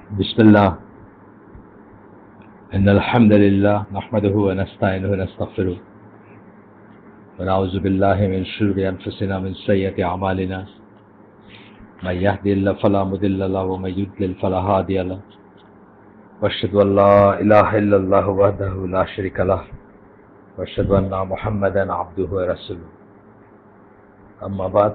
بسم الله إن الحمد لله نحمده ونستعينه ونستغفره ونعوذ بالله من شرور أنفسنا من سيئات أعمالنا من يهدي الله فلا مضل له ومن يضلل فلا هادي له وأشهد أن لا إله إلا الله وحده لا شريك له وأشهد أن محمدا عبده ورسوله أما بعد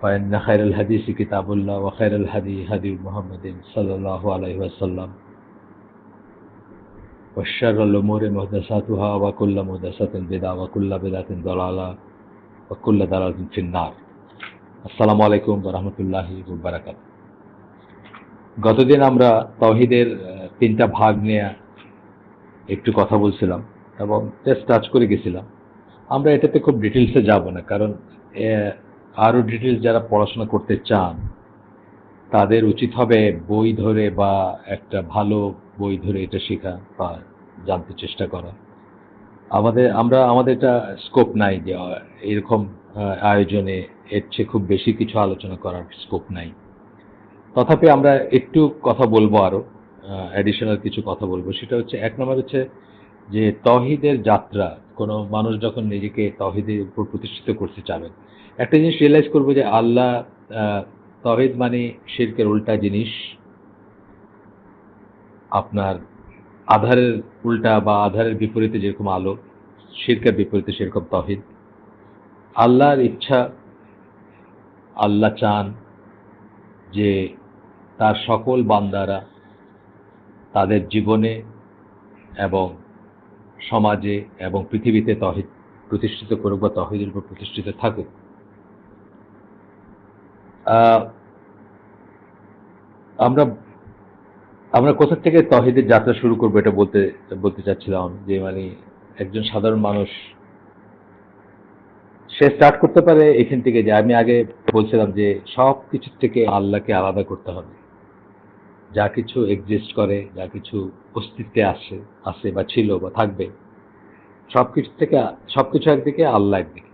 فإن خير الحديث كتاب الله وخير الهدي هدي محمد صلى الله عليه وسلم وشر الأمور محدثاتها وكل محدثة بدعة وكل بدعة ضلالة وكل ضلالة في النار আসসালামু আলাইকুম ওয়া রাহমাতুল্লাহি ওয়া বারাকাতুহু। গতদিন আমরা তাওহীদের তিনটা ভাগ নিয়ে একটু কথা বলছিলাম এবং জাস্ট টাচ করে গেছিলাম। আমরা এটাতে খুব ডিটেইলসে যাব না, কারণ আরো ডিটেইলস যারা পড়াশোনা করতে চান তাদের উচিত হবে বই ধরে বা একটা ভালো বই ধরে এটা শেখা বা জানতে চেষ্টা করা। আমাদের এটা স্কোপ নাই যে এরকম আয়োজনে এর চেয়ে খুব বেশি কিছু আলোচনা করার স্কোপ নাই। তথাপি আমরা একটু কথা বলবো, আরো অ্যাডিশনাল কিছু কথা বলবো। সেটা হচ্ছে, এক নম্বর হচ্ছে যে তাওহীদের যাত্রা, কোনো মানুষ যখন নিজেকে তাওহীদের উপর প্রতিষ্ঠিত করতে চাবেন, একটা জিনিস রিয়েলাইজ করবো যে আল্লাহ, তাওহীদ মানে শিরকের উল্টা জিনিস। আপনার আধারের উল্টা বা আধারের বিপরীতে যেরকম আলো, শিরকের বিপরীতে সেরকম তাওহীদ। আল্লাহর ইচ্ছা, আল্লাহ চান যে তার সকল বান্দারা তাদের জীবনে এবং সমাজে এবং পৃথিবীতে তাওহীদ প্রতিষ্ঠিত করুক বা তাওহীদের উপর প্রতিষ্ঠিত থাকুক। আমরা আমরা কোথা থেকে তাওহীদের যাত্রা শুরু করবো এটা বলতে চাচ্ছিলাম, যে মানে একজন সাধারণ মানুষ সে স্টার্ট করতে পারে এখান থেকে, যে আমি আগে বলছিলাম যে সব কিছু থেকে আল্লাহকে আলাদা করতে হবে। যা কিছু এক্সিস্ট করে, যা কিছু অস্তিত্বে আছে বা ছিল বা থাকবে, সবকিছু একদিকে, আল্লাহ একদিকে।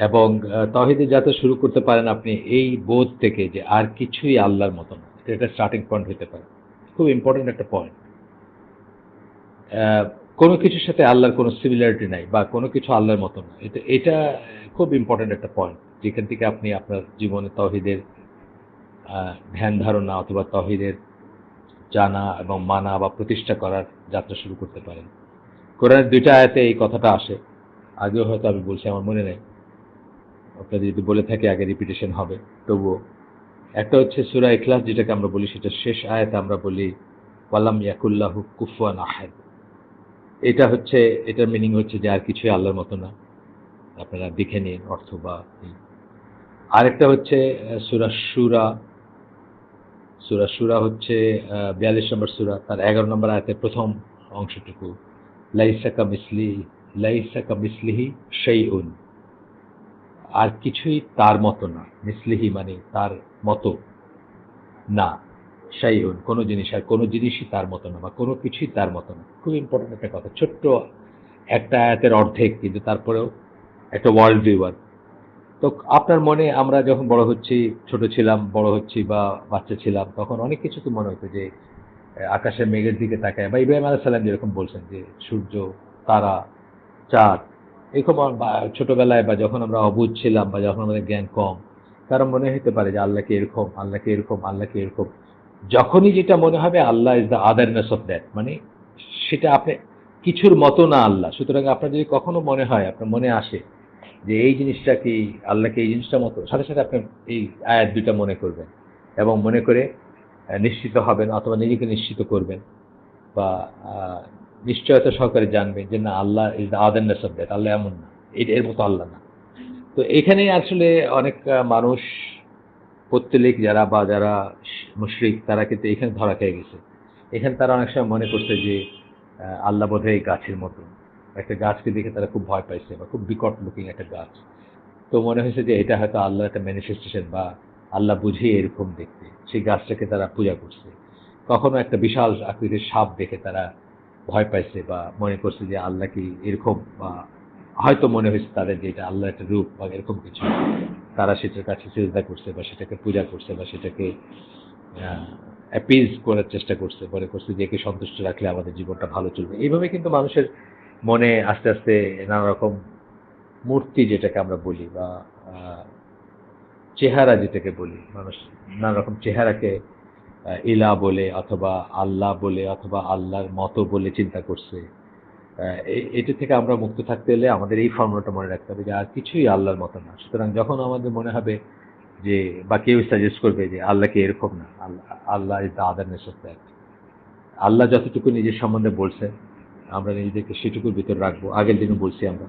এবং তাওহীদের যাত্রা শুরু করতে পারেন আপনি এই বোধ থেকে যে আর কিছুই আল্লাহর মতো না। এটা স্টার্টিং পয়েন্ট হতে পারে, খুব ইম্পর্টেন্ট একটা পয়েন্ট। কোনো কিছুর সাথে আল্লাহর কোনো সিমিলারিটি নাই বা কোনো কিছু আল্লাহর মতো না। এটা খুব ইম্পর্টেন্ট একটা পয়েন্ট, যেখান থেকে আপনি আপনার জীবনে তাওহীদের ধ্যান ধারণা অথবা তাওহীদের জানা এবং মানা বা প্রতিষ্ঠা করার যাত্রা শুরু করতে পারেন। কোরআনের দুইটা আয়াতে এই কথাটা আসে, আগেও হয়তো আমি বলছি, আমার মনে নেই। আপনাদের যদি বলে থাকি আগে রিপিটেশন হবে, তবুও। একটা হচ্ছে সূরা ইখলাস, যেটাকে আমরা বলি, সেটা শেষ আয়াতে আমরা বলি ওয়ালাম ইয়াকুল্লাহু কুফুয়ান আহাদ। এটার মিনিং হচ্ছে যে আর কিছুই আল্লাহর মতো না। আপনারা দেখে নিন অর্থ বা। আরেকটা হচ্ছে সূরা শুরা হচ্ছে 42 নম্বর সূরা, তার 11 নম্বর আয়াতের প্রথম অংশটুকু, লাইসা কামিসলিহি শাইউন, আর কিছুই তার মতো না। মিসলিহি মানে তার মতো না, শাইউন কোনো জিনিস, আর কোনো জিনিসই তার মতো না বা কোনো কিছুই তার মতো না। খুব ইম্পর্টেন্ট একটা কথা, ছোট্ট একটা আয়াতের অর্ধেক, কিন্তু তারপরেও একটা ওয়ার্ল্ড ভিউয়ার। তো আপনার মনে, আমরা যখন বড় হচ্ছি, ছোট ছিলাম, বড় হচ্ছি বা বাচ্চা ছিলাম, তখন অনেক কিছু তো মনে হতো যে আকাশে মেঘের দিকে তাকায়, বা ইব্রাহিম আলাইহিস সালাম যেরকম বলছেন যে সূর্য, তারা, চাঁদ, এরকম ছোটবেলায় বা যখন আমরা অবুঝ ছিলাম বা যখন আমাদের জ্ঞান কম, কারণ মনে হতে পারে যে আল্লাহকে এরকম, আল্লাহকে এরকম, আল্লাহকে এরকম। যখনই যেটা মনে হবে আল্লাহ ইজ দ্য আদারনেস অফ দ্যাট, মানে সেটা আপনি কিছুর মতো না আল্লাহ। সুতরাং আপনার যদি কখনো মনে হয়, আপনার মনে আসে যে এই জিনিসটা কি আল্লাহকে এই জিনিসটার মতো, সাথে সাথে আপনি এই আয়াত দুইটা মনে করবেন এবং মনে করে নিশ্চিত হবেন অথবা নিজেকে নিশ্চিত করবেন বা নিশ্চয়তা সহকারে জানবেন যে না, আল্লাহ ইজ দ্য আদারনেস অফ দ্যাট, আল্লাহ এমন না, এর মতো আল্লাহ না। তো এখানে আসলে অনেক মানুষ, পত্তলিক যারা মুশরিক, তারা কিন্তু এখানে ধরা খেয়ে গেছে। এখানে তারা অনেক সময় মনে করছে যে আল্লাহ বোধহয় এই গাছের মতো। একটা গাছকে দেখে তারা খুব ভয় পাইছে, বা খুব বিকট লুকিং একটা গাছ। তো মনে হয়েছে যে এটা হয়তো আল্লাহর একটা ম্যানিফেস্টেশন, বা আল্লাহ বুঝিয়ে এরকম দেখতে। সেই গাছটাকে তারা পূজা করছে। কখনো একটা বিশাল আকৃতির সাপ দেখে তারা ভয় পাইছে বা মনে করছে যে আল্লাহ কি এরকম, বা হয়তো মনে হয়েছে তাদের যে এটা আল্লাহর একটা রূপ বা এরকম কিছু। তারা সেটার কাছে সিজদা করছে বা সেটাকে পূজা করছে বা সেটাকে অ্যাপিজ করার চেষ্টা করছে, মনে করছে যে একে সন্তুষ্ট রাখলে আমাদের জীবনটা ভালো চলবে। এইভাবে কিন্তু মানুষের মনে আস্তে আস্তে নানা রকম মূর্তি যেটাকে আমরা বলি বা চেহারা যেটাকে বলি, মানুষ নানা রকম চেহারাকে ইলা বলে অথবা আল্লাহ বলে অথবা আল্লাহর মতো বলে চিন্তা করছে। এটি থেকে আমরা মুক্ত থাকতে হলে আমাদের এই ফর্মুলাটা মনে রাখতে হবে যে আর কিছুই আল্লাহর মতো না। সুতরাং যখন আমাদের মনে হবে যে বা কেউ সাজেস্ট করবে যে আল্লাহ কি এরকম না, আল্লাহ ইজ দ্য আদারনেস অফ দ্যাট। আল্লাহ যতটুকু নিজের সম্বন্ধে বলছেন আমরা নিজেদেরকে সেটুকুর ভিতর রাখবো। আগের দিনও বলছি আমরা,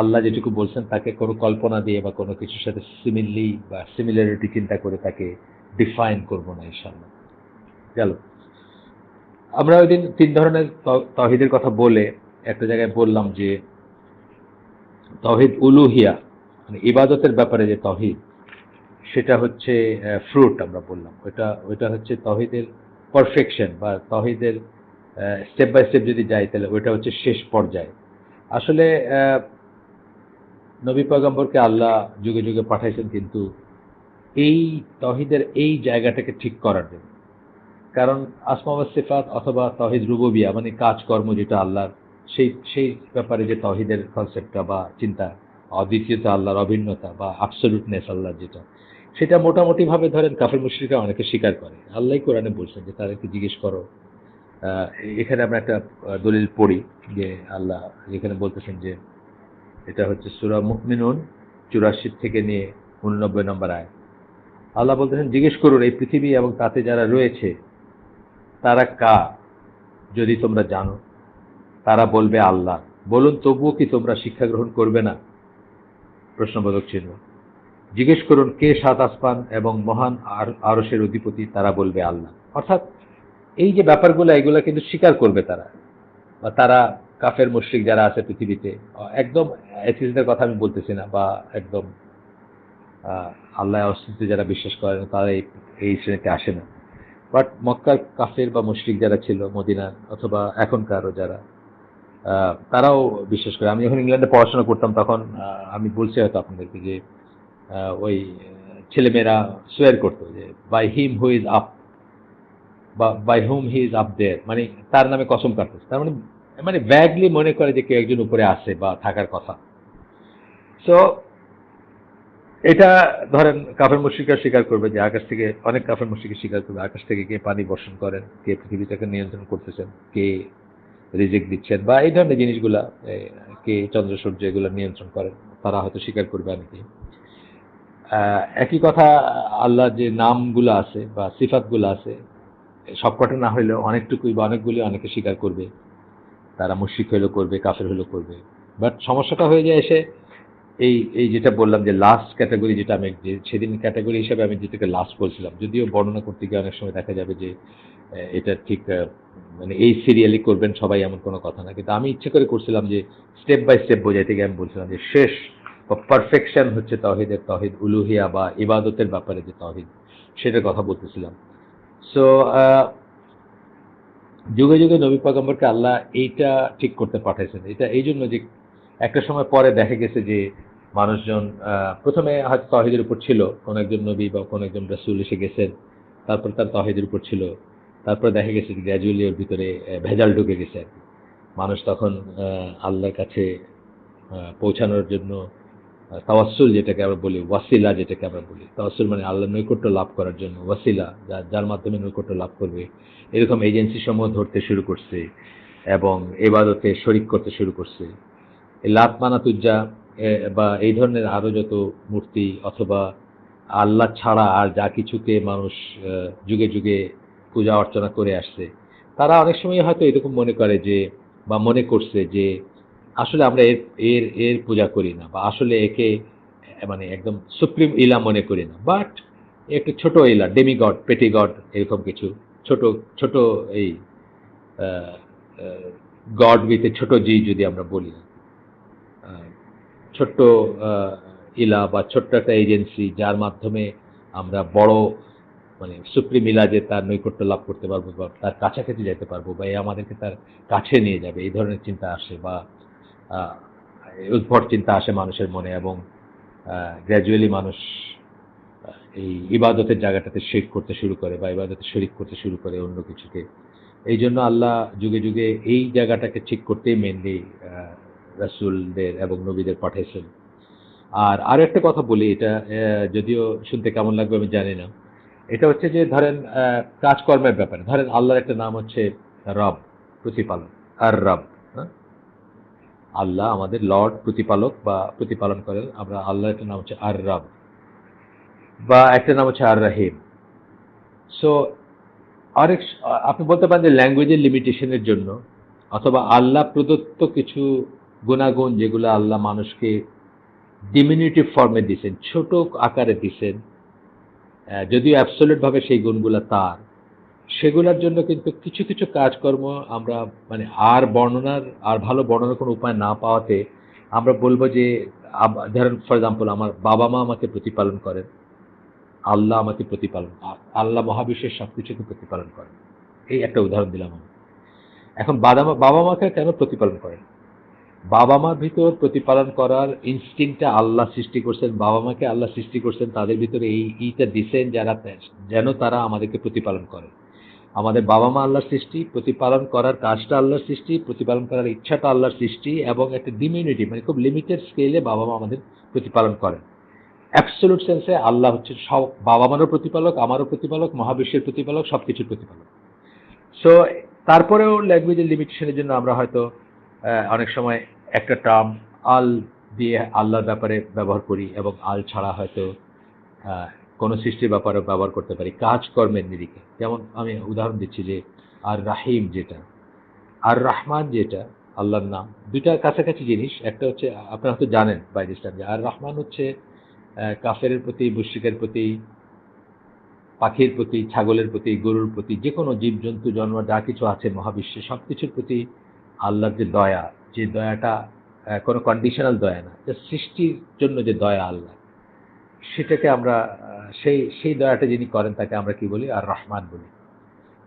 আল্লাহ যেটুকু বলছেন তাকে কোনো কল্পনা দিয়ে বা কোনো কিছুর সাথে সিমিলি বা সিমিলারিটি চিন্তা করে তাকে ডিফাইন করব না ইনশাআল্লাহ। গেল। আমরা ওই দিন ৩ ধরনের তাওহীদের কথা বলে একটা জায়গায় বললাম যে তাওহীদ উলুহিয়া মানে ইবাদতের ব্যাপারে যে তাওহীদ, সেটা হচ্ছে ফ্রুট আমরা বললাম। ওইটা হচ্ছে তাওহীদের পারফেকশন বা তাওহীদের স্টেপ বাই স্টেপ যদি যাই তাহলে ওইটা হচ্ছে শেষ পর্যায়ে। আসলে নবী পয়গম্বরকে আল্লাহ যুগে যুগে পাঠাইছেন কিন্তু এই তাওহীদের এই জায়গাটাকে ঠিক করার জন্য। কারণ আসমা ওয়াস সিফাত অথবা তাওহীদ রুবুবিয়া মানে কাজকর্ম যেটা আল্লাহর, সেই ব্যাপারে যে তাওহীদের কনসেপ্টটা বা চিন্তা, অদ্বিতীয়তা আল্লাহর, অভিন্নতা বা অ্যাবসলিউটনেস আল্লাহর যেটা, সেটা মোটামুটিভাবে ধরেন কাফির মুশরিকরা অনেকে স্বীকার করে। আল্লাহই কোরআনে বলছেন যে তাদেরকে জিজ্ঞেস করো। এখানে আমরা একটা দলিল পড়ি যে আল্লাহ যেখানে বলতেছেন যে এটা হচ্ছে সূরা মুমিনুন ৮৪ থেকে নিয়ে ৮৯ নম্বর আয়াত। আল্লাহ বলতেছেন জিজ্ঞেস করুন এই পৃথিবী এবং তাতে যারা রয়েছে তারা কার, যদি তোমরা জানো। তারা বলবে আল্লাহ। বলুন তবুও কি তোমরা শিক্ষা গ্রহণ করবে না? প্রশ্নবোধক চিহ্ন। জিজ্ঞেস করুন কে সাত আসমান এবং মহান আরশের অধিপতি, তারা বলবে আল্লাহ। অর্থাৎ এই যে ব্যাপারগুলো এগুলো কিন্তু স্বীকার করবে তারা, বা তারা কাফের মুশরিক যারা আছে পৃথিবীতে, একদম অ্যাথিস্টদের কথা আমি বলতেছি না, বা একদম আল্লাহ অস্তিত্বে যারা বিশ্বাস করেন তারা এই শ্রেণীতে আসে না। বাট মক্কার কাফের বা মুশরিক যারা ছিল মদিনার অথবা এখনকারও যারা, তারাও বিশ্বাস করে। আমি যখন ইংল্যান্ডে পড়াশোনা করতাম তখন আমি বলছি হয়তো আপনাদেরকে যে ওই ছেলেমেয়েরা সোয়ার করতো যে by him who is up বা by whom he is up there, মানে তার নামে কসম কাটতেছে। তার মানে মানে ভ্যাগলি মনে করে যে কেউ একজন উপরে আসে বা থাকার কথা। সো এটা ধরেন কাফের মুশরিকরা স্বীকার করবে যে আকাশ থেকে, অনেক কাফের মুশরিক স্বীকার করবে আকাশ থেকে কে পানি বর্ষণ করেন, কে পৃথিবীটাকে নিয়ন্ত্রণ করতেছেন, কে রিজিক দিচ্ছেন বা এই ধরনের জিনিসগুলা, কে চন্দ্র সূর্য এগুলো নিয়ন্ত্রণ করেন, তারা হয়তো স্বীকার করবে অনেকে। একই কথা আল্লাহর যে নামগুলো আছে বা সিফাতগুলো আছে সবকটা না হইলেও অনেকটুকুই বা অনেকগুলি অনেকে স্বীকার করবে। তারা মুশরিক হইলেও করবে, কাফের হইলেও করবে। বাট সমস্যাটা হয়ে যায় এসে এই এই যেটা বললাম যে লাস্ট ক্যাটাগরি, যেটা আমি সেদিন ক্যাটাগরি হিসেবে আমি যেটাকে লাস্ট বলছিলাম, যদিও বর্ণনা করতে গিয়ে অনেক সময় দেখা যাবে যে এটা ঠিক মানে এই সিরিয়ালি করবেন সবাই এমন কোনো কথা না, কিন্তু আমি ইচ্ছে করে করছিলাম যে স্টেপ বাই স্টেপ বোঝাইতে গিয়ে আমি বলছিলাম যে শেষ বা পারফেকশন হচ্ছে তাওহীদের, তাওহীদ উলুহিয়া বা ইবাদতের ব্যাপারে যে তাওহীদ, সেটার কথা বলতেছিলাম। সো যুগে যুগে নবী পয়গম্বরকে আল্লাহ এইটা ঠিক করতে পাঠাইছেন। এটা এই জন্য যে একটা সময় পরে দেখা গেছে যে মানুষজন প্রথমে হয়তো তাওহীদের উপর ছিল, কোনো একজন নবী বা কোনো একজন রাসূল এসে গেছেন, তারপর তার তাওহীদের উপর ছিল। তারপরে দেখা গেছে যে গ্র্যাজুয়ালি ওর ভিতরে ভেজাল ঢুকে গেছে আর কি। মানুষ তখন আল্লাহর কাছে পৌঁছানোর জন্য তাওয়াসসুল যেটাকে আমরা বলি, ওয়াসিলা যেটাকে আমরা বলি, তাওয়াসসুল মানে আল্লাহর নৈকট্য লাভ করার জন্য, ওয়াসিলা যার মাধ্যমে নৈকট্য লাভ করবে, এরকম এজেন্সি সমূহ ধরতে শুরু করছে এবং ইবাদতে শরিক করতে শুরু করছে। এই লাত মানাতুজ্জা বা এই ধরনের আরো যত মূর্তি অথবা আল্লাহ ছাড়া আর যা কিছুকে মানুষ যুগে যুগে পূজা অর্চনা করে আসছে, তারা অনেক সময় হয়তো এরকম মনে করে যে বা মনে করছে যে আসলে আমরা এর এর এর পূজা করি না, বা আসলে একে মানে একদম সুপ্রিম ইলা মনে করি না, বাট একটু ছোট ইলা, ডেমিগড, পেটিগড, এরকম কিছু ছোট ছোট এই গড উইথ এ ছোট জি যদি আমরা বলি, ছোট্ট ইলা বা ছোট্ট একটা এজেন্সি যার মাধ্যমে আমরা বড় মানে সুপ্রিম ইলা যে তার নৈকট্য লাভ করতে পারবো বা তার কাছাকাছি যেতে পারবো বা এ আমাদেরকে তার কাছে নিয়ে যাবে, এই ধরনের চিন্তা আসে বা উদ্ভট চিন্তা আসে মানুষের মনে এবং গ্র্যাজুয়ালি মানুষ এই ইবাদতের জায়গাটাতে শিরক করতে শুরু করে বা ইবাদতে শরিক করতে শুরু করে অন্য কিছুকে। এই জন্য আল্লাহ যুগে যুগে এই জায়গাটাকে ঠিক করতেই মেনলি রাসূলদের এবং নবীদের পাঠাইছেন। আর আরো একটা কথা বলি, এটা যদিও শুনতে কেমন লাগবে আমি জানি না। এটা হচ্ছে যে ধরেন কাজকর্মের ব্যাপারে ধরেন আল্লাহর একটা নাম হচ্ছে রব, প্রতিপালক। আর রব, হ্যাঁ? আল্লাহ আমাদের লর্ড, প্রতিপালক বা প্রতিপালন করেন। আমরা আল্লাহর একটা নাম হচ্ছে আর রব, বা একটা নাম হচ্ছে আর রাহিম। সো আরেক আপনি বলতে পারেন যে ল্যাঙ্গুয়েজের লিমিটেশনের জন্য, অথবা আল্লাহ প্রদত্ত কিছু গুণাগুণ যেগুলো আল্লাহ মানুষকে ডিমিনিটিভ ফর্মে দিছেন, ছোট আকারে দিছেন, যদিও অ্যাবসলিউট ভাবে সেই গুণগুলা তার, সেগুলোর জন্য কিন্তু কিছু কিছু কাজকর্ম আমরা মানে আর ভালো বর্ণনার কোনো উপায় না পাওয়াতে আমরা বলবো যে ধরেন ফর এক্সাম্পল আমার বাবা মা আমাকে প্রতিপালন করেন, আল্লাহ আমাকে প্রতিপালন, আল্লাহ মহাবিশ্বের সবকিছুকে প্রতিপালন করেন। এই একটা উদাহরণ দিলাম আমি। এখন বাবা মাকে কেন প্রতিপালন করেন? বাবা মার ভিতর প্রতিপালন করার ইনস্টিংক্টটা আল্লাহ সৃষ্টি করছেন, বাবা মাকে আল্লাহ সৃষ্টি করছেন, তাদের ভিতরে এইটা দিছেন যেন তারা আমাদেরকে প্রতিপালন করে। আমাদের বাবা মা আল্লাহর সৃষ্টি, প্রতিপালন করার কাজটা আল্লাহর সৃষ্টি, প্রতিপালন করার ইচ্ছাটা আল্লাহর সৃষ্টি, এবং একটা ডিমিউনিটি মানে খুব লিমিটেড স্কেলে বাবা মা আমাদের প্রতিপালন করেন। অ্যাবসলিউট সেন্সে আল্লাহ হচ্ছে সব, বাবা মারও প্রতিপালক, আমারও প্রতিপালক, মহাবিশ্বের প্রতিপালক, সবকিছুর প্রতিপালক। সো তারপরেও ল্যাঙ্গুয়েজের লিমিটেশনের জন্য আমরা হয়তো অনেক সময় একটা টার্ম আল দিয়ে আল্লাহর ব্যাপারে ব্যবহার করি, এবং আল ছাড়া হয়তো কোনো সৃষ্টির ব্যাপারে ব্যবহার করতে পারি কাজকর্মের নিরিখে। যেমন আমি উদাহরণ দিচ্ছি যে আর রাহিম যেটা, আর রহমান যেটা আল্লাহর নাম, দুইটার কাছাকাছি জিনিস। একটা হচ্ছে আপনারা হয়তো জানেন বাই দিস টাইম যে আর রহমান হচ্ছে কাফেরের প্রতি, মুশরিকের প্রতি, পাখির প্রতি, ছাগলের প্রতি, গরুর প্রতি, যে কোনো জীবজন্তু জানোয়ার যা কিছু আছে মহাবিশ্বে সবকিছুর প্রতি আল্লাহর যে দয়া, যে দয়াটা কোনো কন্ডিশনাল দয়া না, যে সৃষ্টির জন্য যে দয়া আল্লাহ, সেটাকে আমরা সেই সেই দয়াটা যিনি করেন তাকে আমরা কি বলি? আর রহমান বলি।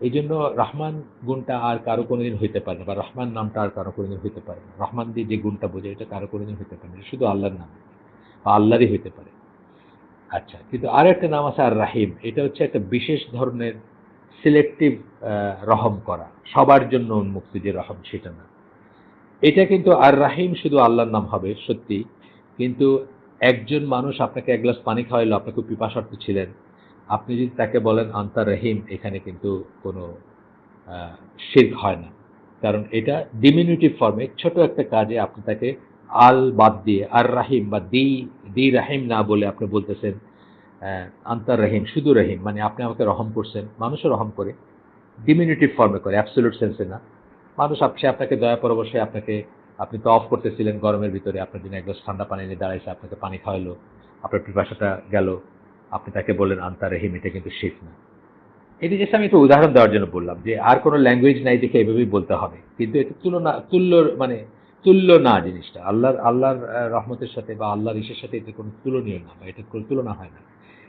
এই জন্য রহমান গুণটা আর কারো কোনোদিন হইতে পারে না, বা রহমান নামটা আর কারো কোনোদিন হইতে পারে না। রহমান দিয়ে যে গুণটা বোঝে এটা কারো কোনোদিন হইতে পারে না, শুধু আল্লাহর নাম বা আল্লাহরই হইতে পারে। আচ্ছা, কিন্তু আর একটা নাম আছে আর রাহিম। এটা হচ্ছে একটা বিশেষ ধরনের সিলেক্টিভ রহম করা, সবার জন্য উন্মুক্ত যে রহম সেটা না। এটা কিন্তু আর রাহিম শুধু আল্লাহর নাম হবে সত্যি, কিন্তু একজন মানুষ আপনাকে এক গ্লাস পানি খাওয়াইলো, আপনি খুব পিপাসার্থ ছিলেন, আপনি যদি তাকে বলেন আন্তা রহিম, এখানে কিন্তু কোনো শিরক হয় না। কারণ এটা ডিমিনিটিভ ফর্মে ছোট একটা কাজে আপনি তাকে আল বাদ দিয়ে আর রাহিম বা দি দি রাহিম না বলে আপনি বলতেছেন আন্তার রহিম, শুধু রহিম, মানে আপনি আমাকে রহম করছেন। মানুষও রহম করে, ডিমিনিটিভ ফর্মে করে, অ্যাবসলিউট সেন্সে না। মানুষ সে আপনাকে দয়া পরবশে আপনাকে, আপনি তো অফ করতেছিলেন গরমের ভিতরে, আপনার জন্য এক গ্লাস ঠান্ডা পানি নিয়ে দাঁড়াইছে, আপনাকে পানি খাওয়ালো, আপনার পিপাসাটা গেল, আপনি তাকে বললেন আন্তার রহিম, এটা কিন্তু শিরক না। এটি জাস্ট আমি একটা উদাহরণ দেওয়ার জন্য বললাম যে আর কোনো ল্যাঙ্গুয়েজ নাই দেখে এভাবেই বলতে হবে, কিন্তু এটা মানে তুল্য না জিনিসটা আল্লাহর রহমতের সাথে বা আল্লাহর ইসের সাথে এটা কোনো তুলনীয় না, বা এটা কোনো তুলনা হয় না।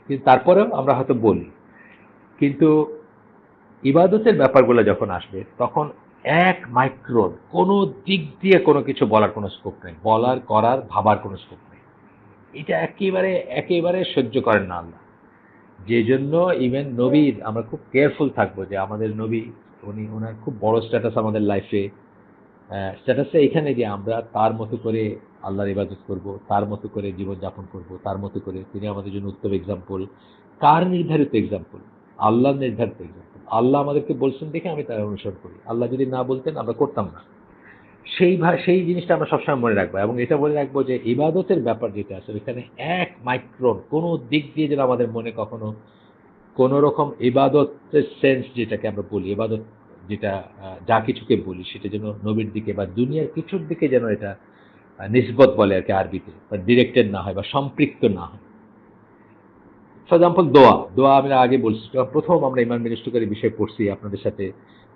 কিন্তু তারপরেও আমরা হয়তো বলি। কিন্তু ইবাদতের ব্যাপারগুলো যখন আসবে তখন এক মাইক্রোন কোনো দিক দিয়ে কোনো কিছু বলার কোনো স্কোপ নেই, বলার, করার, ভাবার কোনো স্কোপ নেই। এটা একেবারে একেবারে সহ্য করেন না আল্লাহ। যে জন্য ইভেন নবীর আমরা খুব কেয়ারফুল থাকবো যে আমাদের নবী, ওনার খুব বড় স্ট্যাটাস আমাদের লাইফে। স্ট্যাটাসটা এখানে যে আমরা তার মতো করে আল্লাহর ইবাদত করব, তার মতো করে জীবনযাপন করব, তার মতো করে, তিনি আমাদের জন্য উত্তম এক্সাম্পল। কার নির্ধারিত এক্সাম্পল? আল্লাহর নির্ধারিত এক্সাম্পল। আল্লাহ আমাদেরকে বলছেন দেখে আমি তার অনুসরণ করি, আল্লাহ যদি না বলতেন আমরা করতাম না। সেই জিনিসটা আমরা সবসময় মনে রাখবো, এবং এটা মনে রাখবো যে ইবাদতের ব্যাপার যেটা আছে ওইখানে এক মাইক্রোন কোনো দিক দিয়ে যেন আমাদের মনে কখনো কোনো রকম ইবাদতের সেন্স, যেটাকে আমরা বলি ইবাদত, যেটা যা কিছুকে বলি সেটা যেন নবীর দিকে বা দুনিয়ার কিছুর দিকে যেন এটা নিসবত বলে আর কি আরবিতে, বা ডিরেক্টেড না হয় বা সম্পৃক্ত না হয়। ফর এক্সাম্পল দোয়া আমরা আগে বলছি, প্রথম আমরা ইমান মিনিস্ট্রিকারের বিষয় পড়ছি আপনাদের সাথে,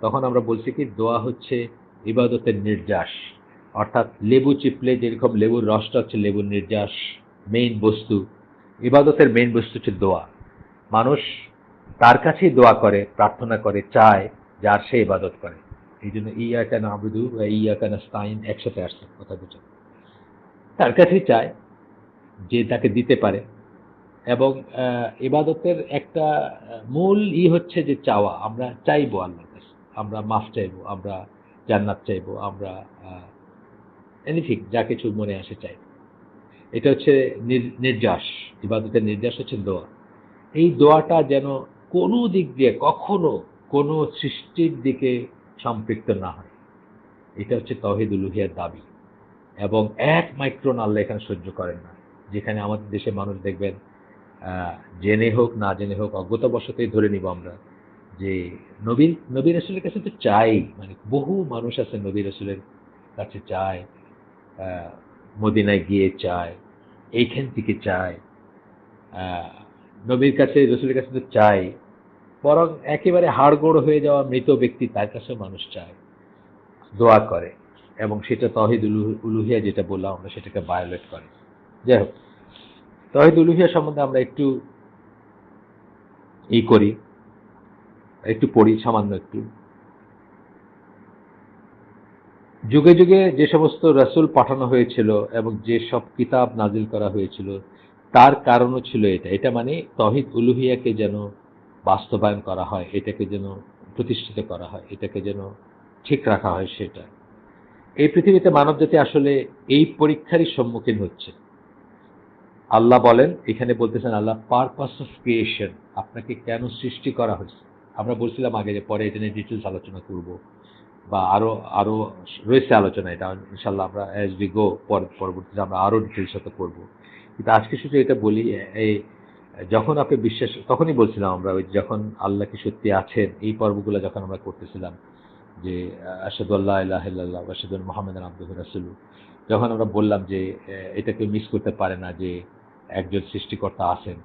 তখন আমরা বলছি কি দোয়া হচ্ছে ইবাদতের নির্যাস। অর্থাৎ লেবু চিপলে যেরকম লেবুর রসটা হচ্ছে লেবুর নির্যাস, মেইন বস্তু, ইবাদতের মেইন বস্তু হচ্ছে দোয়া। মানুষ তার কাছেই দোয়া করে, প্রার্থনা করে, চায়, যার সে ইবাদত করে। এই জন্য ইয়াকা নাবুদু বা ইয়াকা নাস্তাইন একসাথে আসছে কথা দুটো। তার কাছেই চায় যে তাকে দিতে পারে, এবং ইবাদতের একটা মূল হচ্ছে যে চাওয়া, আমরা চাইবো আল্লাহর কাছে, আমরা মাফ চাইবো, আমরা জান্নাত চাইবো, আমরা এনিথিং যা কিছু মনে আসে চাইবো। এটা হচ্ছে নির্যাস। ইবাদতের নির্যাস হচ্ছে দোয়া। এই দোয়াটা যেন কোনো দিক দিয়ে কখনো কোনো সৃষ্টির দিকে সম্পৃক্ত না হয়। এটা হচ্ছে তাওহীদ উলুহিয়ার দাবি। এবং এক মাইক্রন আল্লাহ এখানে সহ্য করেন না। যেখানে আমাদের দেশে মানুষ দেখবেন জেনে হোক না জেনে হোক অজ্ঞতাবশতই ধরে নিব আমরা যে নবী রাসূলের কাছে তো চাই, মানে বহু মানুষ আছে নবী রাসূলের কাছে চায়, মদিনায় গিয়ে চায়, এইখান থেকে চায়, নবীর কাছে রসুলের কাছে তো চাই, বরং একেবারে হাড়গোড় হয়ে যাওয়া মৃত ব্যক্তি তার কাছেও মানুষ চায়, দোয়া করে, এবং সেটা তাওহীদ উলুহিয়া যেটা বললাম আমরা সেটাকে ভায়োলেট করে। যাই হোক, তাওহীদ উলুহিয়া সম্বন্ধে আমরা একটু করি, একটু পড়ি সামান্য একটু। যুগে যুগে যে সমস্ত রাসূল পাঠানো হয়েছিল এবং যে সব কিতাব নাজিল করা হয়েছিল তার কারণও ছিল এটা। এটা মানে তাওহীদ উলুহিয়াকে যেন বাস্তবায়ন করা হয়, এটাকে যেন প্রতিষ্ঠিত করা হয়, এটাকে যেন ঠিক রাখা হয়। সেটা এই পৃথিবীতে মানবজাতি আসলে এই পরীক্ষারই সম্মুখীন হচ্ছে। আল্লাহ বলেন, এখানে বলতেছেন আল্লাহ পারপাস অফ ক্রিয়েশন, আপনাকে কেন সৃষ্টি করা হয়েছে। আমরা বলছিলাম আগে যে পরে এটা নিয়ে ডিটেলস আলোচনা করব, বা আরো আরো রয়েছে আলোচনা, এটা ইনশাল্লাহ আমরা অ্যাজ উই গো পরবর্তীতে আমরা আরো ডিটেলস সাথে করব। কিন্তু আজকে শুধু এটা বলি, এই যখন আপনি বিশ্বাস, তখনই বলছিলাম আমরা ওই যখন আল্লাহ কি সত্যি আছেন এই পর্বগুলো যখন আমরা করতেছিলাম, যে আশহাদু আল্লা ইলাহা ইল্লাল্লাহ ওয়া আশহাদু আন্না মুহাম্মাদান আবদুহু ওয়া রাসূলুহু, যখন আমরা বললাম যে এটা কেউ মিস করতে পারে না যে একজন সৃষ্টিকর্তা আছেন,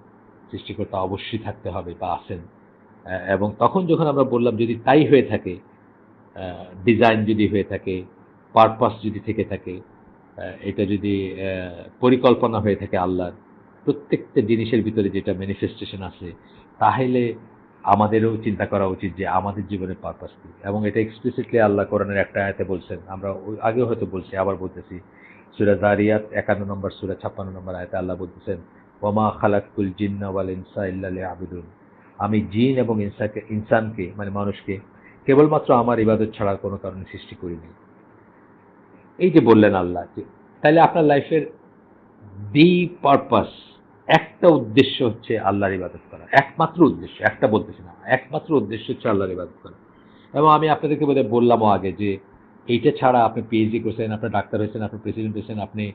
সৃষ্টিকর্তা অবশ্যই থাকতে হবে বা আছেন, এবং তখন যখন আমরা বললাম যদি তাই হয়ে থাকে, ডিজাইন যদি হয়ে থাকে, পারপাস যদি থেকে থাকে, এটা যদি পরিকল্পনা হয়ে থাকে আল্লাহর প্রত্যেকটা জিনিসের ভিতরে যেটা ম্যানিফেস্টেশন আছে, তাহলে আমাদেরও চিন্তা করা উচিত যে আমাদের জীবনের পারপাস কি। এবং এটা এক্সপ্লিসিটলি আল্লাহ কোরআনের একটা আয়াতে বলছেন, আমরা আগেও হয়তো বলছি, আবার বলতেছি। সূরা যারিয়াত 51 নম্বর সূরা 56 নম্বর আয়াতে আল্লাহ বলতেছেন, ওয়ামা খালাকতুল জিন্না ওয়াল ইনসা ইল্লা লিয়াবুদুন, আমি জিন এবং ইনসানকে মানে মানুষকে কেবলমাত্র আমার ইবাদত ছাড়া কোনো কারণে সৃষ্টি করিনি। এই যে বললেন আল্লাহ, তাহলে আপনার লাইফের দি পারপাস, একটা উদ্দেশ্য হচ্ছে আল্লাহর ইবাদত করা, একমাত্র উদ্দেশ্য, একটা বলতেছি না, একমাত্র উদ্দেশ্য হচ্ছে আল্লাহর ইবাদত করা। এবং আমি আপনাদেরকে বোধহয় বললামও আগে যে এইটা ছাড়া আপনি পিএইচডি করছেন, আপনি ডাক্তার হয়েছেন, আপনি প্রেসিডেন্ট হয়েছেন, আপনি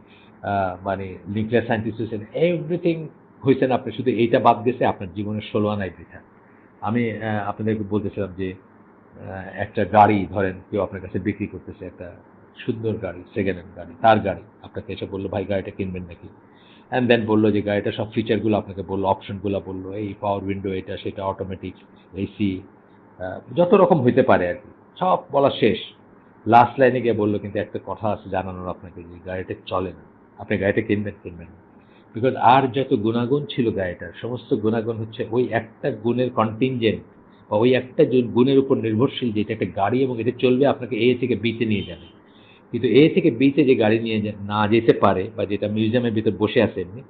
মানে নিউক্লিয়ার সায়েন্টিস্ট হয়েছেন, এভরিথিং হয়েছেন, আপনি শুধু এইটা বাদ গেছে আপনার জীবনের 16 আনাই বৃথা। আমি আপনাদেরকে বলতেছিলাম যে একটা গাড়ি ধরেন কেউ আপনার কাছে বিক্রি করতেছে, একটা সুন্দর গাড়ি, সেকেন্ড হ্যান্ড গাড়ি, তার গাড়ি, আপনাকে এসে বললো ভাই গাড়িটা কিনবেন নাকি, অ্যান্ড দেন বললো যে গাড়িটা সব ফিচারগুলো আপনাকে বললো, অপশনগুলো বললো, এই পাওয়ার উইন্ডো, এটা সেটা, অটোমেটিক, এসি, যত রকম হইতে পারে আর কি, সব বলা শেষ। লাস্ট লাইনে গিয়ে বললো কিন্তু একটা কথা আছে জানানোর আপনাকে, যে গাড়িটা চলে না, আপনি গাড়িটা কিনবেন না। বিকজ আর যত গুণাগুণ ছিল গাড়িটার, সমস্ত গুণাগুণ হচ্ছে ওই একটা গুণের কন্টিনজেন্ট, বা ওই একটা গুণের উপর নির্ভরশীল, যে এটা একটা গাড়ি এবং এটা চলবে আপনাকে এ থেকে বিতে নিয়ে যাবে। কিন্তু এ থেকে বিতে যে গাড়ি নিয়ে না যেতে পারে, বা যেটা মিউজিয়ামের ভিতর বসে আছে এমনি,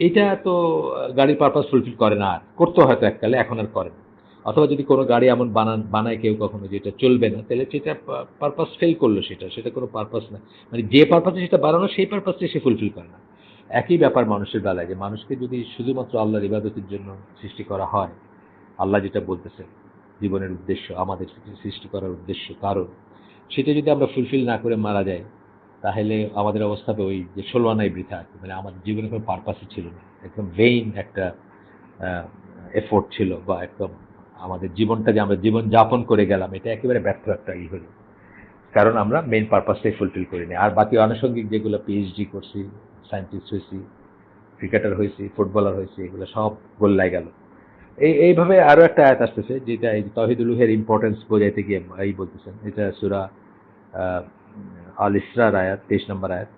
এটা তো গাড়ির পারপাস ফুলফিল করে না, আর করতে হয়তো এককালে, এখন আর করে না। অথবা যদি কোনো গাড়ি এমন বানায় কেউ কখনো যেটা চলবে না, তাহলে সেটা পারপাস ফেল করলো, সেটা কোনো পারপাস না, মানে যে পারপাসে সেটা বানানো সেই পারপাসটা সে ফুলফিল করে না। একই ব্যাপার মানুষের বেলায়, যে মানুষকে যদি শুধুমাত্র আল্লাহর ইবাদতের জন্য সৃষ্টি করা হয়, আল্লাহ যেটা বলতেছেন জীবনের উদ্দেশ্য, আমাদের সৃষ্টি করার উদ্দেশ্য, কারণ সেটা যদি আমরা ফুলফিল না করে মারা যাই, তাহলে আমাদের অবস্থা হবে ওই যে 16 আনাই বৃথা আর কি। মানে আমাদের জীবনে কোনো পারপাসই ছিল না, একদম ভেইন একটা এফোর্ট ছিল, বা একদম আমাদের জীবনটা যে আমরা জীবন যাপন করে গেলাম, এটা একেবারে ব্যর্থ একটা হলো, কারণ আমরা মেইন পারপাসটাই ফুলফিল করিনি। আর বাকি আনুষঙ্গিক যেগুলো পিএইচডি করছি, সায়েন্টিস্ট হয়েছি, ক্রিকেটার হয়েছি, ফুটবলার হয়েছি, এগুলো সব গোল্লায় গেল। এইভাবে আরো একটা আয়াত আসতেছে, যেটা এই তাওহীদ উলুহিয়ার ইম্পর্টেন্স বোঝাইতে গিয়ে এই বলতেছেন, এটা সূরা আল ইসরার আয়াত 23 নম্বর আয়াত।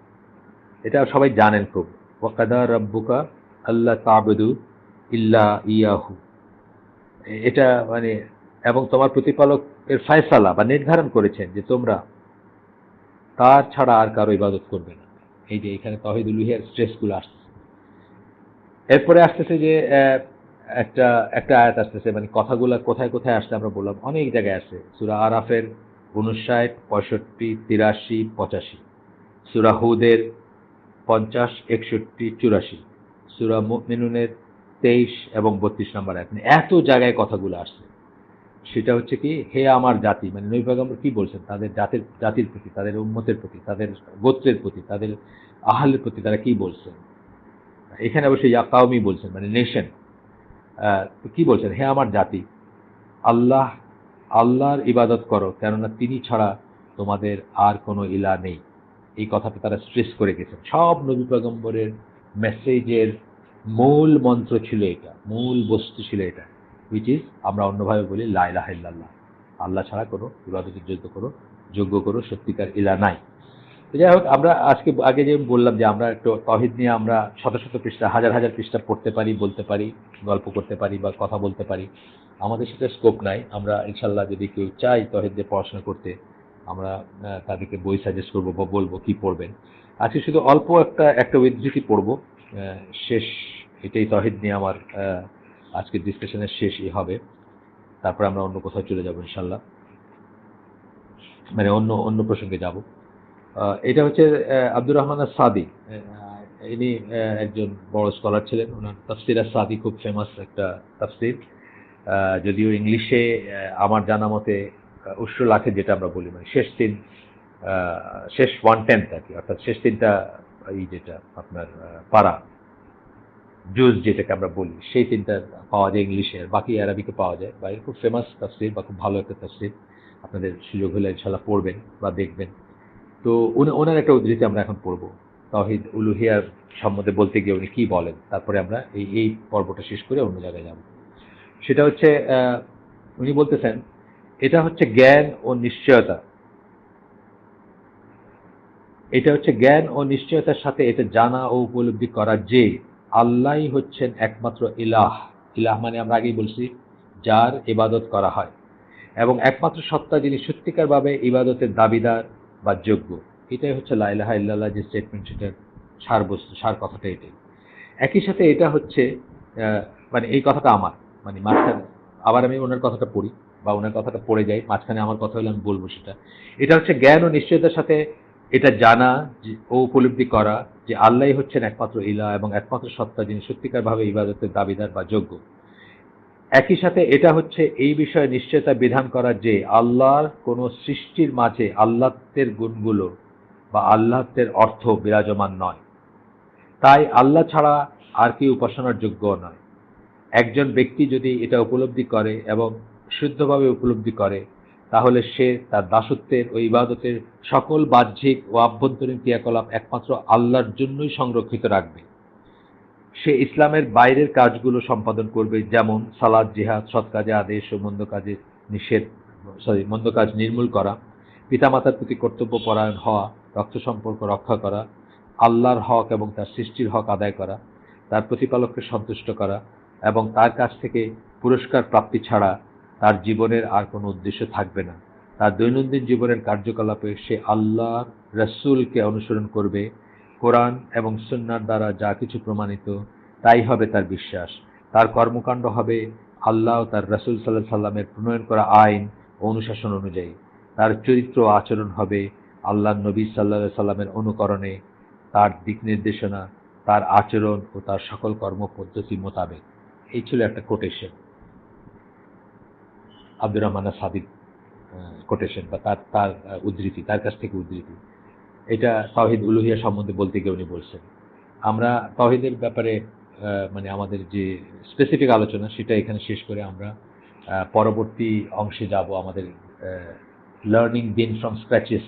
এটা সবাই জানেন খুব, ওয়াকাদা রাব্বুকা আল্লাহ তা'বুদু ইল্লা ইয়াহু, এটা মানে এবং তোমার প্রতিপালক এর ফয়সালা বা নির্ধারণ করেছেন যে তোমরা তার ছাড়া আর কারো ইবাদত করবে না। এই যে এখানে তাওহীদ উলুহিয়ার স্ট্রেসগুলো আসছে, এরপরে আসতেছে যে একটা একটা আয়াত আসতেছে, মানে কথাগুলো কোথায় কোথায় আসছে আমরা বললাম, অনেক জায়গায় আসছে। সূরা আরাফের ৫৯, ৬৫, ৮৩, ৮৫, সূরা হুদের ৫০, ৬১, ৮৪, সূরা মুমিনুনের ২৩ এবং ৩২ নম্বর আয়াত। মানে এত জায়গায় কথাগুলো আসছে। সেটা হচ্ছে কি, হে আমার জাতি, মানে নবী পয়গম্বর কি বলছেন তাদের জাতির প্রতি, তাদের উম্মতের প্রতি, তাদের গোত্রের প্রতি, তাদের আহলের প্রতি তারা কি বলছেন। এখানে অবশ্যই ইয়া কাওমি বলছেন, মানে নেশন। তো কি বলছেন, হে আমার জাতি, আল্লাহ আল্লাহর ইবাদত করো, কেননা তিনি ছাড়া তোমাদের আর কোনো ইলা নেই। এই কথাটা তারা স্ট্রেস করে গেছেন। সব নবী পয়গম্বরের মেসেজের মূল মন্ত্র ছিল এটা, মূল বস্তু ছিল এটা, হুইচ ইজ আমরা অন্যভাবে বলি লা ইলাহা ইল্লাল্লাহ। আল্লাহ ছাড়া কোনো ইবাদতের যোগ্য কোনো সত্যিকার ইলা নাই। তো যাই হোক, আমরা আজকে আগে যে বললাম যে আমরা একটু তহিদ নিয়ে আমরা শত শত পৃষ্ঠা, হাজার হাজার পৃষ্ঠা পড়তে পারি, বলতে পারি, গল্প করতে পারি বা কথা বলতে পারি। আমাদের সেটা স্কোপ নাই। আমরা ইনশাল্লাহ যদি কেউ চাই তহিদ দিয়ে পড়াশোনা করতে, আমরা তাদেরকে বই সাজেস্ট করবো বা বলবো কি পড়বেন। আজকে শুধু অল্প একটা একটা উদ্ধৃতি পড়বো, শেষ। এটাই তহিদ নিয়ে আমার আজকের ডিসকাশনের শেষই হবে। তারপর আমরা অন্য কোথাও চলে যাবো ইনশাল্লাহ, মানে অন্য অন্য প্রসঙ্গে যাব। এটা হচ্ছে আব্দুর রহমান সাদি। ইনি একজন বড় স্কলার ছিলেন। ওনার তাফসির সাদি খুব ফেমাস একটা তাফসির। যদিও ইংলিশে আমার জানা মতে উশরুল আখির যেটা আমরা বলি, মানে শেষ তিন, শেষ 1/10 আর কি, অর্থাৎ শেষ তিনটা, এই যেটা আপনার পারা জুজ যেটাকে আমরা বলি, সেই তিনটা পাওয়া যায় ইংলিশে, আর বাকি আরবিকে পাওয়া যায়। বা খুব ফেমাস তাফসির বা খুব ভালো একটা তাফসির। আপনাদের সুযোগ হলে ইনশাল্লাহ পড়বেন বা দেখবেন। তো ওনার একটা উদ্ধৃতি আমরা এখন পড়ব, তাওহীদ উলুহিয়ার সম্বন্ধে বলতে গিয়ে উনি কি বলেন। তারপরে আমরা এই পর্বটা শেষ করে অন্য জায়গায় যাব। সেটা হচ্ছে, উনি বলতেছেন, এটা হচ্ছে জ্ঞান ও নিশ্চয়তা, এটা হচ্ছে জ্ঞান ও নিশ্চয়তার সাথে এটা জানা ও উপলব্ধি করা যে আল্লাহই হচ্ছেন একমাত্র ইলাহ। ইলাহ মানে আমরা আগেই বলছি যার ইবাদত করা হয়, এবং একমাত্র সত্তা যিনি সত্যিকারভাবে ইবাদতের দাবিদার বা যোগ্য। এটাই হচ্ছে লা ইলাহা ইল্লাল্লাহ যে স্টেটমেন্ট, সেটার সার কথাটা এটাই। একই সাথে এটা হচ্ছে, আহ, মানে এই কথাটা আমার, মানে মাঝখানে আবার আমি ওনার কথাটা পড়ি বা ওনার কথাটা পড়ে যাই, মাঝখানে আমার কথা হলে আমি বলবো সেটা। এটা হচ্ছে জ্ঞান ও নিশ্চয়তার সাথে এটা জানা ও উপলব্ধি করা যে আল্লাহই হচ্ছেন একমাত্র ইলাহ এবং একমাত্র সত্তা যিনি সত্যিকারভাবে ইবাদতের দাবিদার বা যোগ্য। একই সাথে এটা হচ্ছে এই বিষয়ে নিশ্চয়তা বিধান করা যে আল্লাহর কোনো সৃষ্টির মাঝে আল্লাহত্বের গুণগুলো বা আল্লাহত্বের অর্থ বিরাজমান নয়, তাই আল্লাহ ছাড়া আর কি উপাসনার যোগ্য নয়। একজন ব্যক্তি যদি এটা উপলব্ধি করে এবং শুদ্ধভাবে উপলব্ধি করে, তাহলে সে তার দাসত্বের ও ইবাদতের সকল বাহ্যিক ও আভ্যন্তরীণ ক্রিয়াকলাপ একমাত্র আল্লাহর জন্যই সংরক্ষিত রাখবে। সে ইসলামের বাইরের কাজগুলো সম্পাদন করবে, যেমন সালাত, জিহাদ, সৎ কাজে আদেশ ও মন্দ কাজ নির্মূল করা, পিতামাতার প্রতি কর্তব্য পরায়ণ হওয়া, রক্ত সম্পর্ক রক্ষা করা, আল্লাহর হক এবং তার সৃষ্টির হক আদায় করা, তার প্রতিপালককে সন্তুষ্ট করা এবং তার কাছ থেকে পুরস্কার প্রাপ্তি ছাড়া তার জীবনের আর কোনো উদ্দেশ্য থাকবে না। তার দৈনন্দিন জীবনের কার্যকলাপে সে আল্লাহ রসুলকে অনুসরণ করবে। কোরআন এবং সুন্নাহর দ্বারা যা কিছু প্রমাণিত তাই হবে তার বিশ্বাস। তার কর্মকাণ্ড হবে আল্লাহ ও তার রাসূল সাল্লাল্লাহু আলাইহি সাল্লামের প্রণয়ন করা আইন ও অনুশাসন অনুযায়ী। তার চরিত্র ও আচরণ হবে আল্লাহর নবী সাল্লাল্লাহু আলাইহি সাল্লামের অনুকরণে, তার দিক নির্দেশনা, তার আচরণ ও তার সকল কর্মপদ্ধতি মোতাবেক। এই ছিল একটা কোটেশন, আব্দুর রহমান সাদিক কোটেশন বা তার তার উদ্ধৃতি, তার কাছ থেকে উদ্ধৃতি। এটা তাওহীদ উলুহিয়া সম্বন্ধে বলতে গিয়ে উনি বলছেন। আমরা তাওহীদের ব্যাপারে মানে আমাদের যে স্পেসিফিক আলোচনা সেটা এখানে শেষ করে আমরা পরবর্তী অংশে যাব। আমাদের লার্নিং দিন ফ্রম স্ক্র্যাচেস,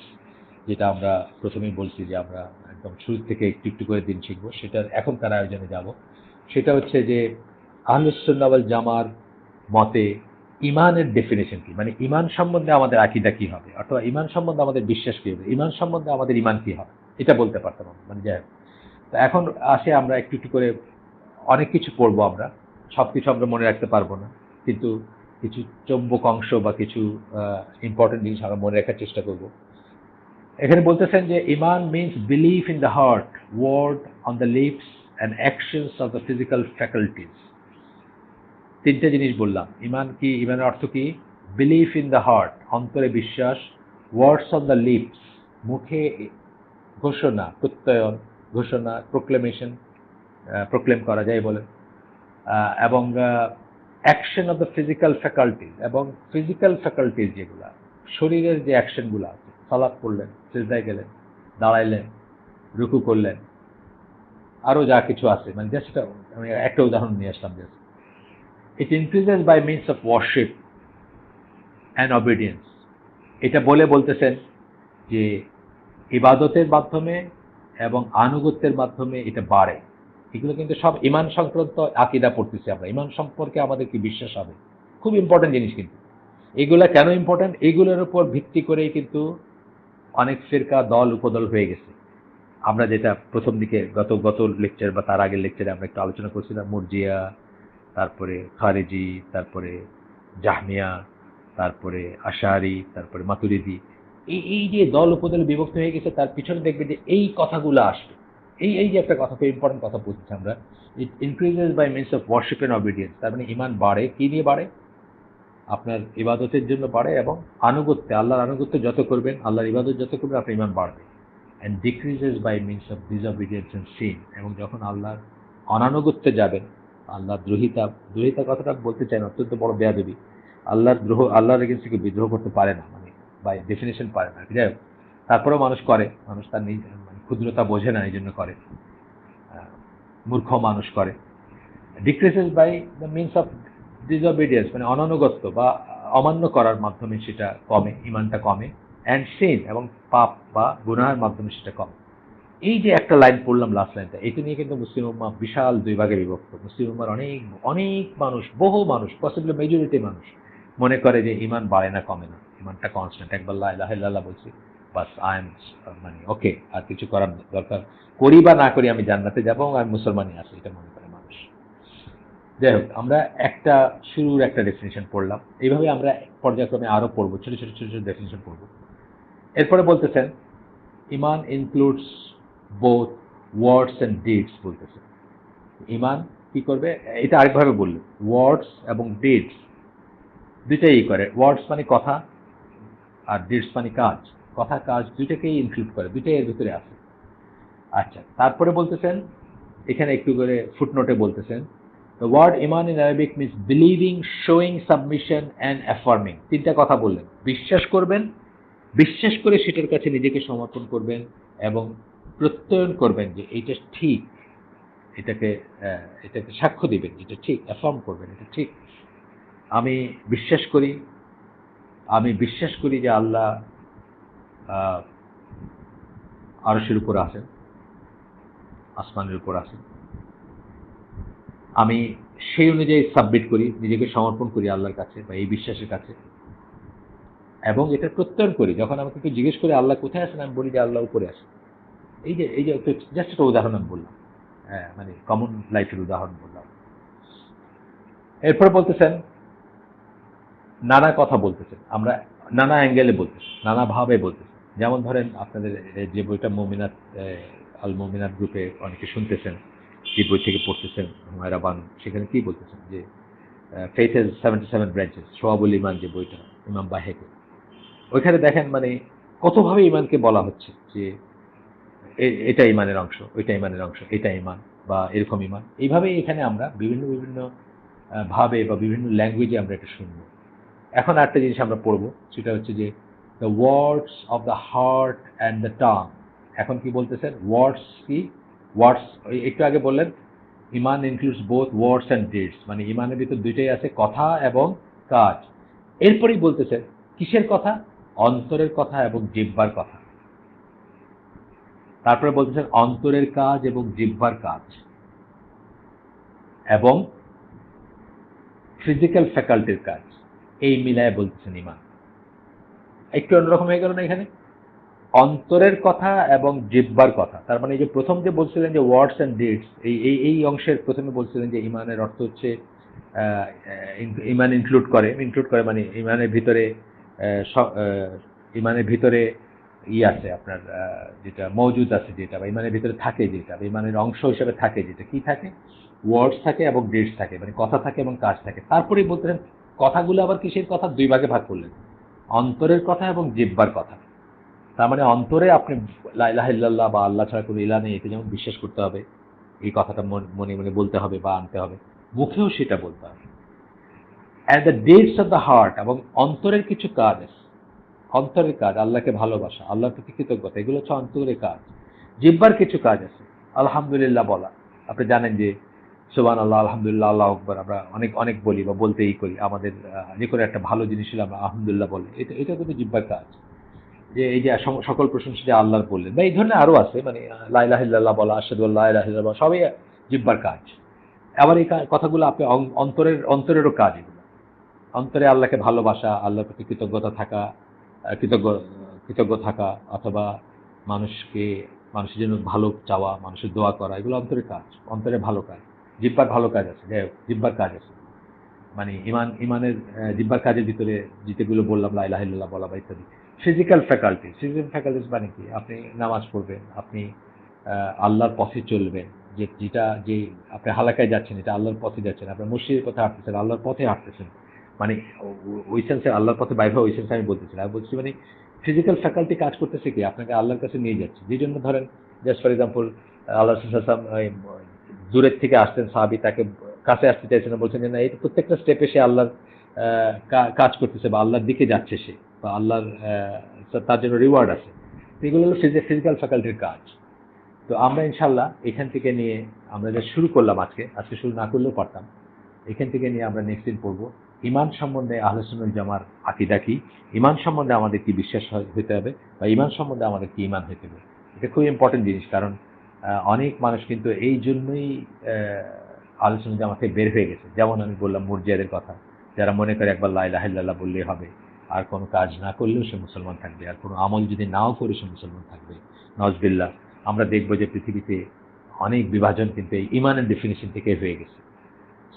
যেটা আমরা প্রথমেই বলছি যে আমরা একদম শুরু থেকে একটু একটু করে দিন শিখবো, সেটার এখনকার আয়োজনে যাব। সেটা হচ্ছে যে আহলুস সুন্নাহ ওয়াল জামার মতে ইমানের ডেফিনেশন কি, মানে ইমান সম্বন্ধে আমাদের আকীদা কি হবে, অথবা ইমান সম্বন্ধে আমাদের বিশ্বাস কি হবে, ইমান সম্বন্ধে আমাদের ইমান কি হবে, এটা বলতে পারতাম আমরা। মানে যাই হোক, তো এখন আসে আমরা একটু একটু করে অনেক কিছু পড়বো আমরা, সবকিছু আমরা মনে রাখতে পারবো না, কিন্তু কিছু চৌম্বক অংশ বা কিছু ইম্পর্টেন্ট জিনিস আমরা মনে রাখার চেষ্টা করব। এখানে বলতেছেন যে ইমান means belief in the heart, word on the lips and actions of the physical faculties. তিনটা জিনিস বললাম। ঈমান কি? ঈমানের অর্থ কি? বিলিফ ইন দ্য হার্ট, অন্তরে বিশ্বাস, ওয়ার্ডস অন দ্য লিপস, মুখে ঘোষণা, প্রত্যয়ন, ঘোষণা, প্রোক্লেমেশন, প্রোক্লেম করা যায় বলে, এবং action of the physical faculties, এবং ফিজিক্যাল ফ্যাকাল্টিজ যেগুলা শরীরের যে অ্যাকশনগুলো আছে, সালাত পড়লেন, সিজদায় গেলেন, দাঁড়াইলেন, রুকু করলেন, আরও যা কিছু আছে, মানে জাস্ট আমি একটা উদাহরণ নিয়ে আসলাম। Just it increases by means of worship and obedience. এটা বলতেছেন যে ইবাদতের মাধ্যমে এবং আনুগত্যের মাধ্যমে এটা বাড়ে। এগুলো কিন্তু সব ঈমান সংক্রান্ত আকীদা পড়তেছি আমরা। ঈমান সম্পর্কে আমাদের কি বিশ্বাস হবে, খুব ইম্পর্টেন্ট জিনিস। কিন্তু এগুলা কেন ইম্পর্টেন্ট? এগুলোর উপর ভিত্তি করেই কিন্তু অনেক ফিরকা, দল, উপদল হয়ে গেছে। আমরা যেটা প্রথম দিকে গত লেকচার বা তার আগের লেকচারে আমরা একটু আলোচনা করছিলাম, মুরজিয়া, তারপরে খারেজি, তারপরে জাহমিয়া, তারপরে আশারি, তারপরে মাতুরিদি। এই যে দল উপদলে বিভক্ত হয়ে গেছে, তার পিছনে দেখবে যে এই কথাগুলো আসবে। এই যে একটা কথা, খুব ইম্পর্টেন্ট কথা বলছি আমরা, it increases by means of worship and obedience. তার মানে ঈমান বাড়ে কি নিয়ে বাড়ে? আপনার ইবাদতের জন্য বাড়ে, এবং আনুগত্যে, আল্লাহর আনুগত্য যত করবেন, আল্লাহর ইবাদত যত করবেন, আপনার ঈমান বাড়বে। And decreases by means of disobedience and sin. এবং যখন আল্লাহর অনানুগত্যে যাবেন, আল্লাহর দ্রোহিতা কথাটা বলতে চাই না, অত্যন্ত বড় বেয়াদবি। আল্লাহর এগেন্সে কেউ বিদ্রোহ করতে পারে না, মানে বাই ডেফিনেশন পারে না। যাই হোক, তারপরেও মানুষ করে, মানুষ তার মানে ক্ষুদ্রতা বোঝে না, এই জন্য করে, মূর্খ মানুষ করে। Decreases by the means of disobedience, মানে অনানুগত্য বা অমান্য করার মাধ্যমে সেটা কমে, ঈমানটা কমে। অ্যান্ড সিন, এবং পাপ বা গুনাহের মাধ্যমে সেটা কমে। এই যে একটা লাইন পড়লাম, লাস্ট লাইনটা, এটা নিয়ে কিন্তু মুসলিম উম্মাহ বিশাল দুই ভাগে বিভক্ত। মুসলিম উম্মাহর অনেক মানুষ, বহু মানুষ, পসিবলি মেজরিটি মানুষ মনে করে যে ঈমান বাড়ে না, কমে না, ঈমানটা কনস্ট্যান্ট। একবার লা ইলাহা ইল্লাল্লাহ বলছি, বাস আই এম, মানে ওকে, আর কিছু করার দরকার, করি বা না করি আমি জান্নাতে যাবো এবং আমি মুসলমানই আছি, এটা মনে করে মানুষ। যাই হোক, আমরা শুরুর একটা ডেফিনেশন পড়লাম। এইভাবে আমরা পর্যায়ক্রমে আরো পড়বো, ছোট ছোট ছোট ছোট ডেফিনেশন পড়বো। এরপরে বলতেছেন ঈমান includes both words and deeds. বলতেছেন ঈমান কি করবে, এটা আরেকভাবে বললো, ওয়ার্ডস এবং ডিডস দুইটাই করে। ওয়ার্ডস মানে কথা, আর ডিডস মানে কাজ। কথা কাজ দুইটাকেই ইনক্লুড করে, দুইটাই এর ভিতরে আছে। আচ্ছা, তারপরে বলতেছেন, এখানে একটু করে ফুটনোটে বলতেছেন, the word iman in Arabic means believing, showing submission and affirming. তিনটা কথা বললেন। বিশ্বাস করবেন, বিশ্বাস করে সেটার কাছে নিজেকে সমর্পণ করবেন, এবং প্রত্যয়ন করবেন যে এটা ঠিক, এটাকে সাক্ষ্য দিবেন, এটা ঠিক, অ্যাফার্ম করবেন, এটা ঠিক। আমি বিশ্বাস করি যে আল্লাহ আরশের উপর আছেন, আসমানের উপর আছেন। আমি সেই অনুযায়ী সাবমিট করি, নিজেকে সমর্পণ করি আল্লাহর কাছে বা এই বিশ্বাসের কাছে, এবং এটা প্রত্যয়ন করি। যখন আমাকে কেউ জিজ্ঞেস করে আল্লাহ কোথায় আছেন, আমি বলি যে আল্লাহ উপরে আছেন। এই যে জাস্ট একটা উদাহরণ আমি বললাম, হ্যাঁ, মানে কমন লাইফের উদাহরণ বললাম। এরপরে বলতেছেন নানা কথা বলতেছেন, আমরা নানা অ্যাঙ্গেলে বলতেছি, নানা ভাবে বলতেছি। যেমন ধরেন আপনাদের যে বইটা মুমিনাত, আল মুমিনাত গ্রুপে অনেকে শুনতেছেন, যে বই থেকে পড়তেছেন হুমায়রা বানু, সেখানে কি বলতেছেন যে ফেথ হ্যাজ 77 ব্রাঞ্চেস, সোয়াবুল ঈমান যে বইটা, ইমাম বাহেকে, ওইখানে দেখেন মানে কতভাবে ঈমানকে বলা হচ্ছে যে এটা ঈমানের অংশ, ওইটা ঈমানের অংশ, এটা ঈমান বা এরকম ঈমান। এইভাবেই এখানে আমরা বিভিন্ন ভাবে বা বিভিন্ন ল্যাঙ্গুয়েজে আমরা এটা শুনবো। এখন একটা জিনিস আমরা পড়বো, সেটা হচ্ছে যে the words of the heart and the tongue. এখন কি বলতেছেন? ওয়ার্ডস কি? ওয়ার্ডস একটু আগে বললেন ঈমান includes both words and deeds, মানে ঈমানের ভিতর দুইটাই আছে, কথা এবং কাজ। এরপরেই বলতেছেন কিসের কথা? অন্তরের কথা এবং জিহ্বার কথা। তারপরে বলতেছেন অন্তরের কাজ এবং জিহ্বার কাজ, এবং ফিজিক্যাল ফ্যাকাল্টির কাজ, এই মিলায় বলতেছেন ঈমান। একটু অন্যরকম হয়ে গেল না এখানে? অন্তরের কথা এবং জিহ্বার কথা। তার মানে এই যে প্রথম যে বলছিলেন যে ওয়ার্ডস অ্যান্ড ডিডস, এই অংশের প্রথমে বলছিলেন যে ঈমানের অর্থ হচ্ছে ঈমান ইনক্লুড করে মানে ঈমানের ভিতরে আছে আপনার যেটা মজুদ আছে, যেটা বা ইমানের ভিতরে থাকে, যেটা বা ইমানের অংশ হিসেবে থাকে, যেটা কি থাকে, ওয়ার্ডস থাকে এবং ডিডস থাকে, মানে কথা থাকে এবং কাজ থাকে। তারপরেই বলতেন কথাগুলো আবার কিসের কথা, দুই ভাগে ভাগ করলেন, অন্তরের কথা এবং জিহ্বার কথা। তার মানে অন্তরে আপনি লা ইলাহা ইল্লাল্লাহ বা আল্লাহ ছাড়া কোনো ইলাহ নেই এটা যেমন বিশ্বাস করতে হবে, এই কথাটা মনে মনে বলতে হবে বা আনতে হবে, মুখেও সেটা বলতে হবে। And the deeds of the heart, এবং অন্তরের কিছু কাজ আছে, অন্তরের কাজ, আল্লাহকে ভালোবাসা, আল্লাহর প্রতি কৃতজ্ঞতা, এগুলো হচ্ছে অন্তরের কাজ। জিহ্বার কিছু কাজ আছে, আলহামদুলিল্লাহ বলা। আপনি জানেন যে সুবহানাল্লাহ, আলহামদুলিল্লাহ, আল্লাহু আকবার আমরা অনেক অনেক বলি বা বলতেই করি। আমাদের যে কোনো একটা ভালো জিনিস হলে আমরা আলহামদুলিল্লাহ বলি, এটা কিন্তু জিহ্বার কাজ। যে এই যে সকল প্রশংসা যে আল্লাহর বললেন, বা এই ধরনের আরো আছে, মানে লা ইলাহা ইল্লাল্লাহ বলা, আশহাদু আল্লা ইলাহা ইল্লাল্লাহ, সবই জিহ্বার কাজ। আবার এই কথাগুলো আপনি অন্তরেরও কাজ এগুলো। অন্তরে আল্লাহকে ভালোবাসা, আল্লাহর প্রতি কৃতজ্ঞতা থাকা, কৃতজ্ঞ কৃতজ্ঞ থাকা, অথবা মানুষকে, মানুষের জন্য ভালো চাওয়া, মানুষের দোয়া করা, এগুলো অন্তরের কাজ, অন্তরের ভালো কাজ। জিহ্বার ভালো কাজ আছে, যাই হোক, জিহ্বার কাজ আছে। মানে ইমানের জিহ্বার কাজের ভিতরে যেগুলো বললাম, লা ইলাহা ইল্লাল্লাহ বলা বা ইত্যাদি। ফিজিক্যাল ফ্যাকাল্টিজ মানে কি, আপনি নামাজ পড়বেন, আপনি আল্লাহর পথে চলবেন, যে আপনি হালাকায় যাচ্ছেন, এটা আল্লাহর পথে যাচ্ছেন, আপনি মসজিদের পথে হাঁটতেছেন, আল্লাহর পথে হাঁটতেছেন। মানে ওই সেন্সে আল্লাহর পথে বাইরে ওই সেন্সে আমি বলতেছি না, আমি বলছি মানে ফিজিক্যাল ফ্যাকাল্টি কাজ করতেছে কি, আপনাকে আল্লাহর কাছে নিয়ে যাচ্ছে। যেই জন্য ধরেন, জাস্ট ফর এক্সাম্পল, আল্লাহ দূরের থেকে আসতেন সাহাবি, তাকে কাছে আসতে চাইছেন না, বলছেন যে না, এই প্রত্যেকটা স্টেপে সে আল্লাহর কাজ করতেছে বা আল্লাহর দিকে যাচ্ছে সে, বা আল্লাহর তার জন্য রিওয়ার্ড আছে। এগুলো হলো ফিজিক্যাল ফ্যাকাল্টির কাজ। তো আমরা ইনশাল্লাহ এখান থেকে নিয়ে, আমরা যা শুরু করলাম আজকে শুরু না করলেও পারতাম, এখান থেকে নিয়ে আমরা নেক্সট দিন পড়বো ইমান সম্বন্ধে, আহলে সুন্নাত জামার আকীদা কি, ইমান সম্বন্ধে আমাদের কি বিশ্বাস হতে হবে, বা ইমান সম্বন্ধে আমাদের কি ইমান হতে হবে। এটা খুবই ইম্পর্টেন্ট জিনিস, কারণ অনেক মানুষ কিন্তু এই জন্যই আহলে সুন্নাত জামাত থেকে বের হয়ে গেছে। যেমন আমি বললাম মুরজিয়াদের কথা, যারা মনে করে একবার লা ইলাহা ইল্লাল্লাহ বললেই হবে, আর কোনো কাজ না করলেও সে মুসলমান থাকবে, আর কোনো আমল যদি নাও করে সে মুসলমান থাকবে। নজবিল্লাহ। আমরা দেখব যে পৃথিবীতে অনেক বিভাজন কিন্তু এই ইমানের ডেফিনিশন থেকে হয়ে গেছে।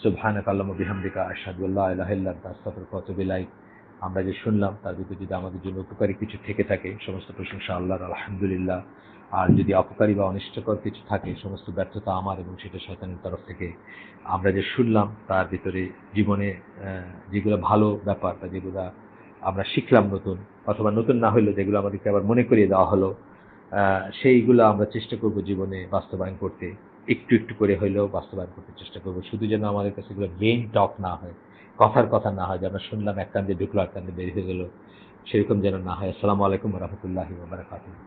সুবহানাকা আল্লাহুম্মা বিহামদিকা আশহাদু আল্লা ইলাহা ইল্লা আনতা আস্তাগফিরুকা ওয়া আতুবু ইলাইক। আমরা যে শুনলাম তার ভিতরে যদি আমাদের জন্য উপকারী কিছু থেকে থাকে, সমস্ত প্রশংসা আল্লাহর, আলহামদুলিল্লাহ। আর যদি অপকারী বা অনিষ্টকর কিছু থাকে, সমস্ত ব্যর্থতা আমার এবং সেটা শয়তানের তরফ থেকে। আমরা যে শুনলাম তার ভিতরে জীবনে যেগুলো ভালো ব্যাপার বা যেগুলো আমরা শিখলাম নতুন, অথবা নতুন না হলেও যেগুলো আমাদেরকে আবার মনে করিয়ে দেওয়া হলো, সেইগুলো আমরা চেষ্টা করব জীবনে বাস্তবায়ন করতে। একটু একটু করে হইলেও বাস্তবায়ন করতে চেষ্টা করব। শুধু যেন আমাদের কাছে এগুলো মেইন টক না হয়, কথার কথা না হয়, যে আমরা শুনলাম এক কান দিয়ে ঢুকলো আর কান দিয়ে বের হয়ে গেল, সেরকম যেন না হয়। আসসালামু আলাইকুম ওয়া রাহমাতুল্লাহি ওয়া বারাকাতুহু।